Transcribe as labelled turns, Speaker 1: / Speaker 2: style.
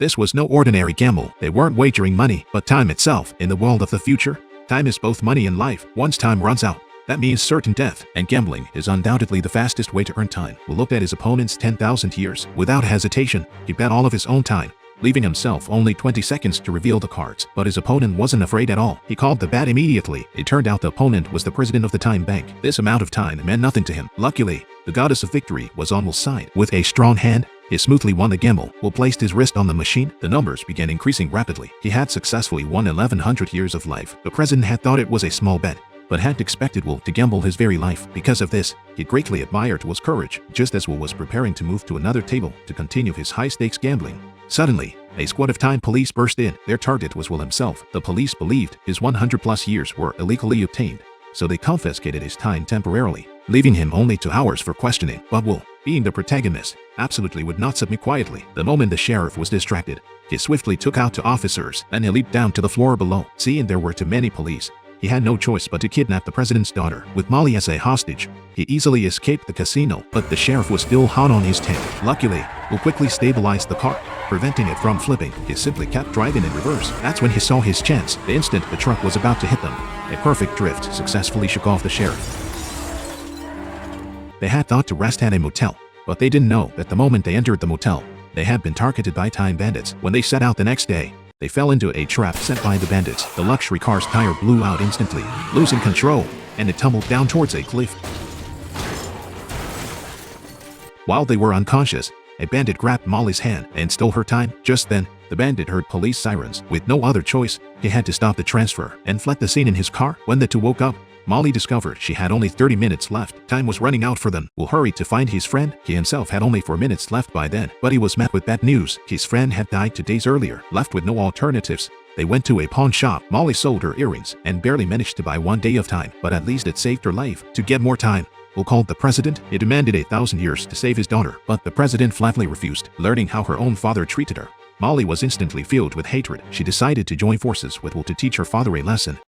Speaker 1: This was no ordinary gamble. They weren't wagering money, but time itself. In the world of the future, time is both money and life. Once time runs out, that means certain death, and gambling is undoubtedly the fastest way to earn time. Will looked at his opponent's 10,000 years. Without hesitation, he bet all of his own time, leaving himself only 20 seconds to reveal the cards. But his opponent wasn't afraid at all. He called the bet immediately. It turned out the opponent was the president of the time bank. This amount of time meant nothing to him. Luckily, the goddess of victory was on his side. With a strong hand, he smoothly won the gamble. Will placed his wrist on the machine. The numbers began increasing rapidly. He had successfully won 1100 years of life. The president had thought it was a small bet, but hadn't expected Will to gamble his very life. Because of this, he greatly admired Will's courage. Just as Will was preparing to move to another table to continue his high-stakes gambling, suddenly, a squad of time police burst in. Their target was Will himself. The police believed his 100+ years were illegally obtained, so they confiscated his time temporarily, leaving him only 2 hours for questioning. But Will, being the protagonist, absolutely would not submit quietly. The moment the sheriff was distracted, he swiftly took out 2 officers, then he leaped down to the floor below. Seeing there were too many police, he had no choice but to kidnap the president's daughter. With Molly as a hostage, he easily escaped the casino, but the sheriff was still hot on his tail. Luckily, Will quickly stabilized the car, preventing it from flipping. He simply kept driving in reverse. That's when he saw his chance. The instant the truck was about to hit them, a perfect drift successfully shook off the sheriff. They had thought to rest at a motel, but they didn't know that the moment they entered the motel, they had been targeted by time bandits. When they set out the next day, they fell into a trap set by the bandits. The luxury car's tire blew out instantly, losing control, and it tumbled down towards a cliff. While they were unconscious, a bandit grabbed Molly's hand and stole her time. Just then, the bandit heard police sirens. With no other choice, he had to stop the transfer and fled the scene in his car. When the two woke up, Molly discovered she had only 30 minutes left. Time was running out for them. Will hurried to find his friend. He himself had only 4 minutes left by then, but he was met with bad news. His friend had died 2 days earlier. Left with no alternatives, they went to a pawn shop. Molly sold her earrings and barely managed to buy 1 day of time, but at least it saved her life. To get more time, Will called the president. He demanded 1,000 years to save his daughter, but the president flatly refused. Learning how her own father treated her, Molly was instantly filled with hatred. She decided to join forces with Will to teach her father a lesson.